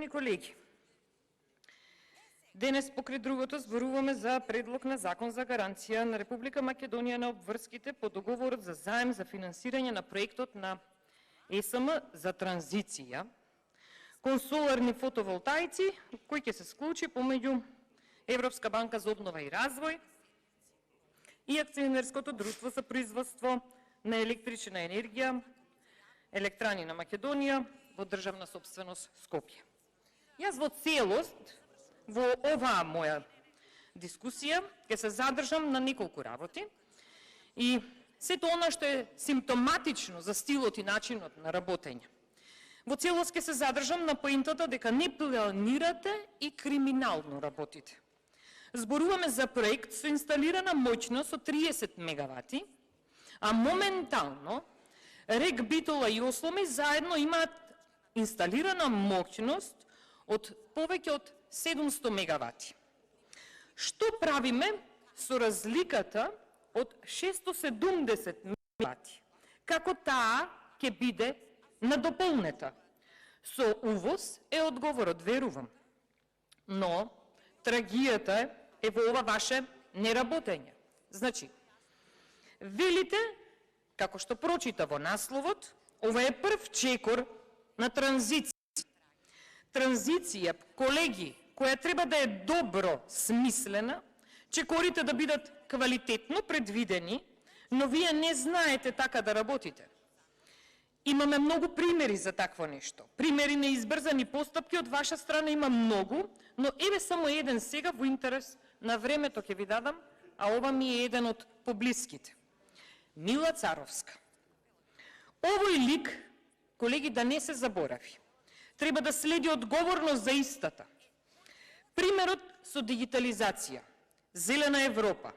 Почитувани колеги, денес покрај другото зборуваме за предлог на закон за гаранција на Република Македонија на обврските по договорот за заем за финансирање на проектот на ЕСМ за транзиција кон соларни фотоволтаици, кој ќе се склучи помеѓу Европска банка за обнова и развој и акционерското друштво за производство на електрична енергија Електрани на Македонија во државна собственост Скопје. Јас во целост во оваа моја дискусија ќе се задржам на неколку работи и сето она што е симптоматично за стилот и начинот на работење. Во целост ќе се задржам на поентата дека не планирате и криминално работите. Зборуваме за проект со инсталирана моќност од 30 мегавати, а моментално РЕК Битола и Осломи заедно имаат инсталирана моќност од повеќе од 700 мегавати. Што правиме со разликата од 670 мегавати? Како таа ќе биде надополнета? Со увоз е одговорот, верувам. Но трагијата е во ова ваше неработење. Значи, велите, како што прочита во насловот, ова е прв чекор на транзиција. Транзиција, колеги, која треба да е добро смислена, чекорите да бидат квалитетно предвидени, но вие не знаете така да работите. Имаме многу примери за такво нешто. Примери на избрзани постапки од ваша страна има многу, но еве само еден сега во интерес на времето ќе ви дадам, а ова ми е еден од поблиските. Мила Царовска. Овој лик, колеги, да не се заборави. Треба да следи одговорност за истата. Примерот со дигитализација, Зелена Европа.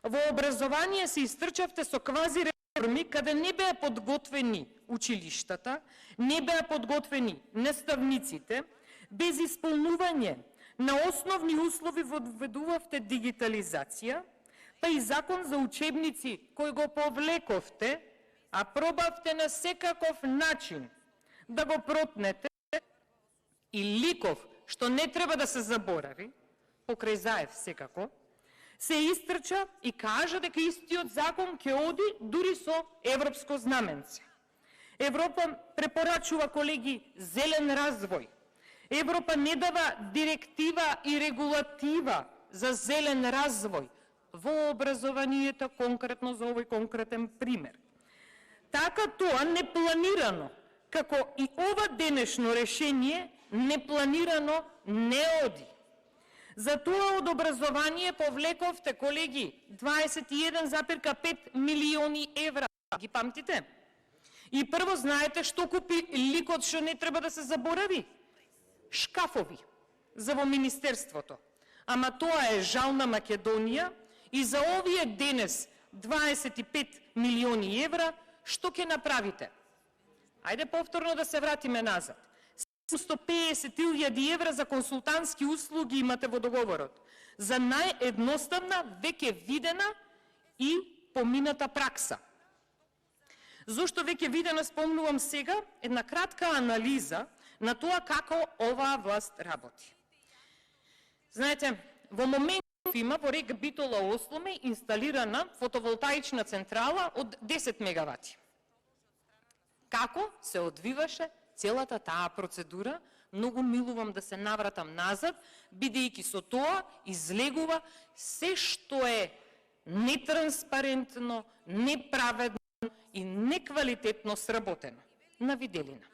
Во образование се истрчавте со квази реформи каде не беа подготвени училиштата, не беа подготвени наставниците, без исполнување на основни услови введувавте дигитализација, па и закон за учебници кој го повлековте, а пробавте на секаков начин да го протнете и ликов, што не треба да се заборави, покрај Заев секако, се истрча и кажа дека истиот закон ќе оди дури со европско знаменце. Европа препорачува, колеги, зелен развој. Европа не дава директива и регулатива за зелен развој во образованието, конкретно за овој конкретен пример. Така тоа непланирано, како и ова денешно решение, непланирано не оди. Затоа од образование повлековте, колеги, 21,5 милиони евра. Ги памтите? И прво знаете што купи ликот што не треба да се заборави? Шкафови за во Министерството. Ама тоа е жал на Македонија и за овие денес 25 милиони евра што ќе направите? Ајде повторно да се вратиме назад. 150.000 евра за консултантски услуги имате во договорот. За наједноставна, веќе видена и помината пракса. Зошто веќе видена спомнувам сега? Една кратка анализа на тоа како оваа власт работи. Знаете, во момент има во РЕК Битола Осломи инсталирана фотоволтаична централа од 10 мегавати. Како се одвиваше целата таа процедура? Многу милувам да се навратам назад, бидејќи со тоа излегува се што е нетранспарентно, неправедно и неквалитетно сработено на виделина.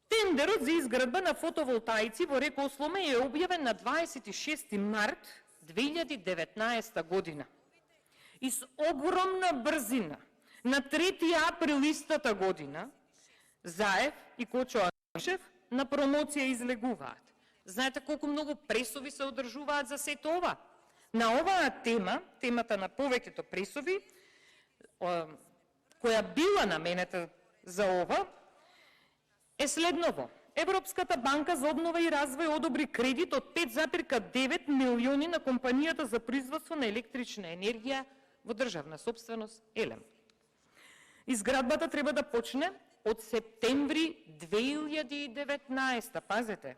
Тендерот за изградба на фотоволтаици во РЕК Осломи е објавен на 26 март 2019 година. И с огромна брзина на 3 април истата година Заев и Кочо Анишев на промоција излегуваат. Знаете колку многу пресови се одржуваат за сето ова? На оваа тема, темата на повеќето пресови, која била наменета за ова, е следново. Европската банка за обнова и развој одобри кредит од 5,9 милиони на компанијата за производство на електрична енергија во државна собственост ЕЛЕМ. Изградбата треба да почне од септември 2019, пазете.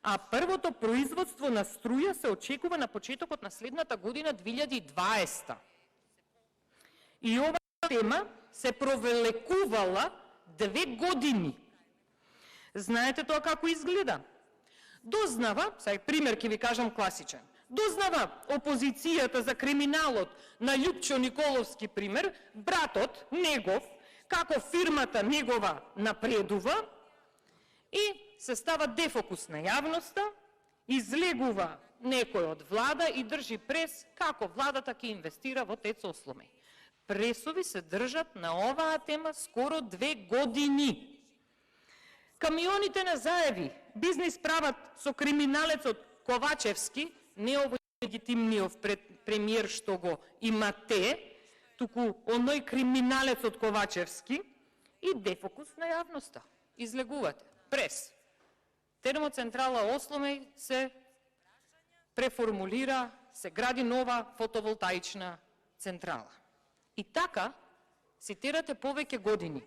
А првото производство на струја се очекува на почетокот на следната година 2020. И оваа тема се провелекувала 2 години. Знаете тоа како изгледа? Дознава, сега пример ќе ви кажам класичен, дознава опозицијата за криминалот на Љупчо Николовски, пример, братот негов, како фирмата негова напредува и се става дефокус на јавноста, излегува некој од влада и држи прес како владата ќе инвестира во ТЕЦ Осломеј. Пресови се држат на оваа тема скоро 2 години. Камионите на Заеви бизнис прават со криминалецот Ковачевски, не овој легитимниот премиер што го имате, туку оној криминалецот Ковачевски и дефокус на јавноста. Излегувате. Прес. Термоцентрала Осломеј се преформулира, се гради нова фотоволтаична централа. И така си терате повеќе години.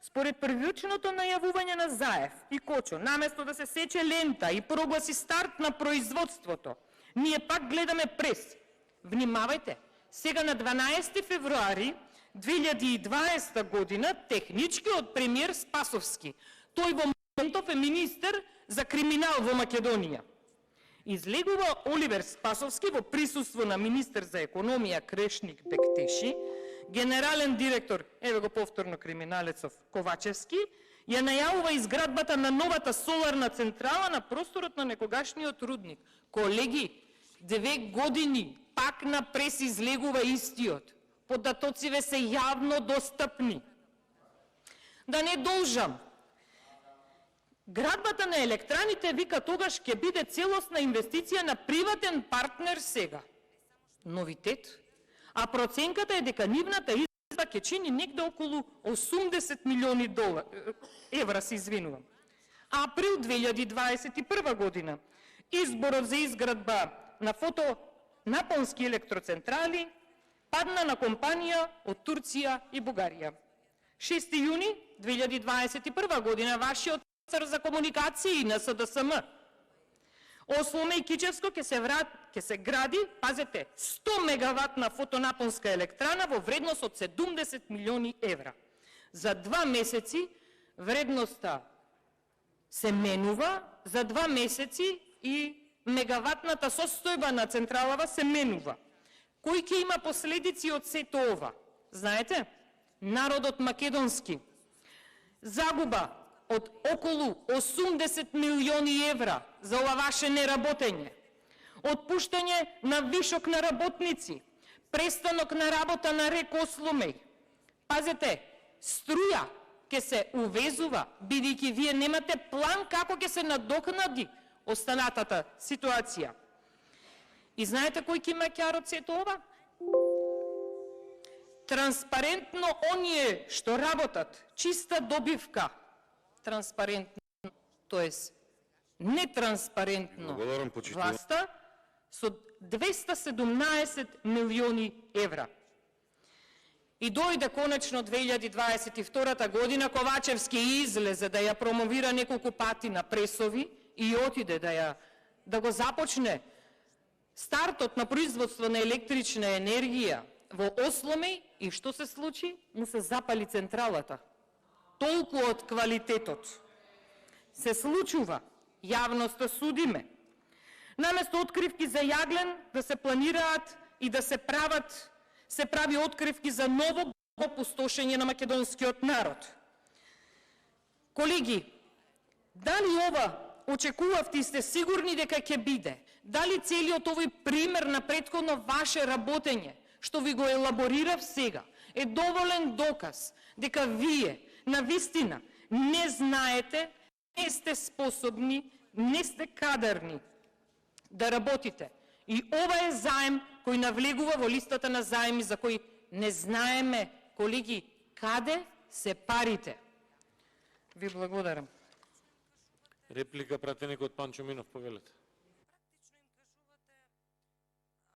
Според првичното најавување на Заев и Кочо, наместо да се сече лента и прогласи старт на производството, ние пак гледаме прес. Внимавајте, сега на 12 февруари 2020 година техничкиот премиер Спасовски, тој во моментов е министер за криминал во Македонија. Излегува Оливер Спасовски во присуство на министер за економија Крешник Бектеши, генерален директор, еве го повторно криминалецов Ковачевски, ја најавува изградбата на новата соларна централа на просторот на некогашниот рудник. Колеги, 2 години пак на прес излегува истиот. Податоциве се јавно достапни. Да не должам, градбата на електраните, вика, тогаш ќе биде целосна инвестиција на приватен партнер сега. Новитет. А проценката е дека нивната изгледа ќе чини негде околу 80 милиони евра, се извинувам. Април 2021 година. Изборот за изградба на фотонапонски електроцентрали падна на компанија од Турција и Бугарија. 6 јуни 2021 година вашиот цар за комуникации на СДСМ. Осломеј Кичевско ќе се гради, пазете, 100 мегаватна фотонапонска електрана во вредност од 70 милиони евра. За 2 месеци вредноста се менува, за 2 месеци и мегаватната состојба на централава се менува. Кој ќе има последици од сето ова? Знаете? Народот македонски. Загуба од околу 80 милиони евра за ова ваше неработење. Отпуштање на вишок на работници. Престанок на работа на РЕК Осломеј. Пазете, струја ќе се увезува, бидејќи вие немате план како ќе се надокнади останатата ситуација. И знаете кој ќе има ќар од сето ова? Транспарентно оние што работат, чиста добивка. Транспарентно, тоест нетранспарентно власта со 217 милиони евра. И дојде конечно 2022 година, Ковачевски излезе да ја промовира неколку пати на пресови и отиде да го започне стартот на производство на електрична енергија во Осломеј и што се случи? Му се запали централата. Толку од квалитетот. Се случува, јавноста судиме. Наместо откривки за јаглен да се планираат и да се прават, се прави откривки за ново опустошење на македонскиот народ. Колеги, дали ова очекувавте и сте сигурни дека ќе биде? Дали целиот овој пример на претходно ваше работење, што ви го елаборирав сега, е доволен доказ дека вие на вистина не знаете, не сте способни, не сте кадарни да работите. И ова е заем кој навлегува во листата на заеми за кои не знаеме, колеги, каде се парите. Ви благодарам. Реплика пратеник од Панчо Минов, повелете.